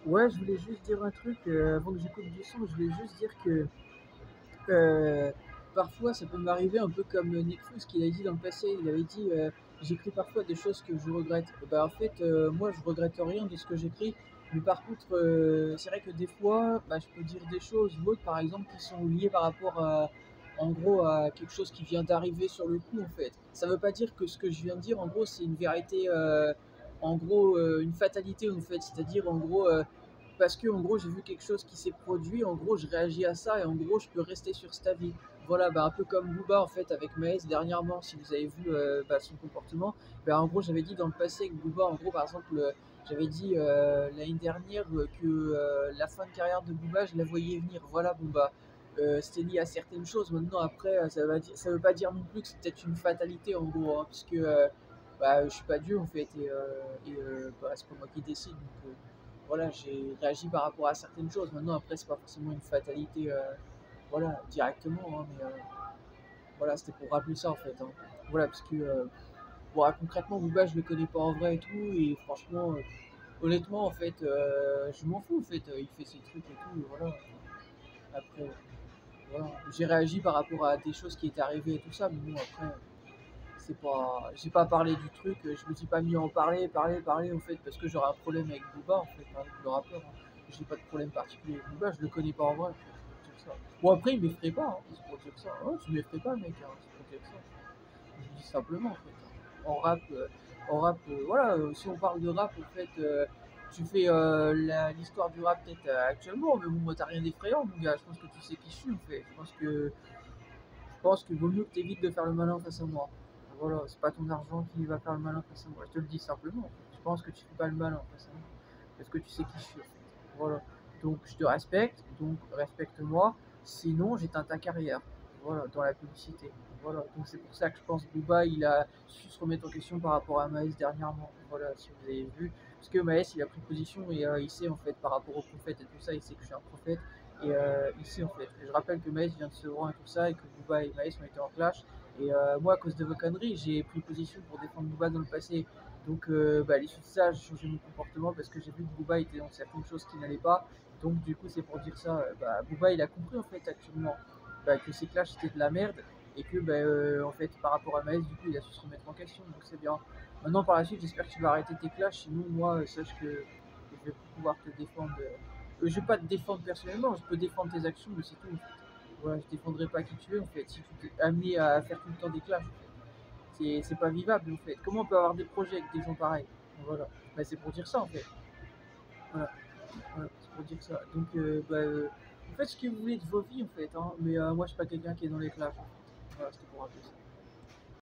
Ouais, je voulais juste dire un truc avant que j'écoute du son. Je voulais juste dire que euh, parfois ça peut m'arriver un peu comme Nick Fuss qu'il a dit dans le passé. Il avait dit j'écris parfois des choses que je regrette. Et ben, en fait, moi je regrette rien de ce que j'écris. Mais par contre, c'est vrai que des fois, bah, je peux dire des choses ou autres, par exemple, qui sont liées par rapport à, en gros, à quelque chose qui vient d'arriver sur le coup, en fait. Ça veut pas dire que ce que je viens de dire, en gros, c'est une vérité, en gros, une fatalité, en fait. C'est-à-dire, en gros, parce que en gros j'ai vu quelque chose qui s'est produit, en gros je réagis à ça et en gros je peux rester sur cet avis. Voilà, bah, un peu comme Booba en fait avec Maes dernièrement, si vous avez vu bah, son comportement, bah, en gros j'avais dit dans le passé que Booba, en gros par exemple, j'avais dit l'année dernière que la fin de carrière de Booba je la voyais venir. Voilà Booba. C'était lié à certaines choses. Maintenant après ça veut pas dire non plus que c'est peut-être une fatalité en gros, hein, puisque bah, je suis pas Dieu en fait et bah, c'est pas moi qui décide donc voilà, j'ai réagi par rapport à certaines choses. Maintenant, après, c'est pas forcément une fatalité, voilà, directement, hein, mais voilà, c'était pour rappeler ça en fait, hein. Voilà, parce que bon, concrètement, Booba, je le connais pas en vrai et tout, et franchement, honnêtement, en fait, je m'en fous, en fait, il fait ses trucs et tout, et voilà. Après, voilà, j'ai réagi par rapport à des choses qui étaient arrivées et tout ça, mais bon, après, c'est pas, j'ai pas parlé du truc, je me suis pas mis à en parler en fait, parce que j'aurais un problème avec Booba en fait, avec le rappeur, hein. J'ai pas de problème particulier avec Booba, je le connais pas en vrai, en fait, c'est pour dire ça. Bon après il m'effraie pas, hein, c'est pour dire ça. Ouais, tu m'effraies pas mec, hein, c'est pour dire ça. Je dis simplement en fait, hein. En rap, voilà, si on parle de rap en fait, tu fais l'histoire du rap peut-être actuellement, mais bon moi t'as rien d'effrayant mon gars, je pense que tu sais qui je suis en fait, je pense qu'il vaut mieux que tu évites de faire le malin face à moi. Voilà, c'est pas ton argent qui va faire le malin face à moi. Je te le dis simplement. Je pense que tu fais pas le malin face à moi. Parce que tu sais qui je suis. En fait. Voilà. Donc je te respecte, donc respecte-moi. Sinon, j'éteins ta carrière. Voilà, dans la publicité. Voilà. Donc c'est pour ça que je pense que Booba, il a su se remettre en question par rapport à Maës dernièrement. Voilà, si vous avez vu. Parce que Maës, il a pris position et il sait en fait par rapport au prophète et tout ça, il sait que je suis un prophète. Et ici en fait, je rappelle que Maës vient de Sevran et tout ça, et que Booba et Maës ont été en clash. Et moi, à cause de vos conneries, j'ai pris position pour défendre Booba dans le passé. Donc, bah, à l'issue de ça, j'ai changé mon comportement parce que j'ai vu que Booba était dans certaines choses qui n'allaient pas. Donc, du coup, c'est pour dire ça. Bah, Booba, il a compris en fait actuellement bah, que ces clashs c'était de la merde et que, bah, en fait, par rapport à Maës, du coup, il a su se remettre en question. Donc, c'est bien. Maintenant, par la suite, j'espère que tu vas arrêter tes clashs. Sinon, moi, sache que je vais pouvoir te défendre. Je vais pas te défendre personnellement, je peux défendre tes actions, mais c'est tout. En fait. Voilà, je défendrai pas qui tu es en fait. Si tu t'es amené à faire tout le temps des clashs, en fait. C'est pas vivable en fait. Comment on peut avoir des projets avec des gens pareils? Voilà. Bah, c'est pour dire ça en fait. Voilà, voilà, c'est pour dire ça. Donc bah, vous faites ce que vous voulez de vos vies en fait, hein. Mais moi je suis pas quelqu'un qui est dans les clashs en fait. Voilà, c'était pour rappeler ça.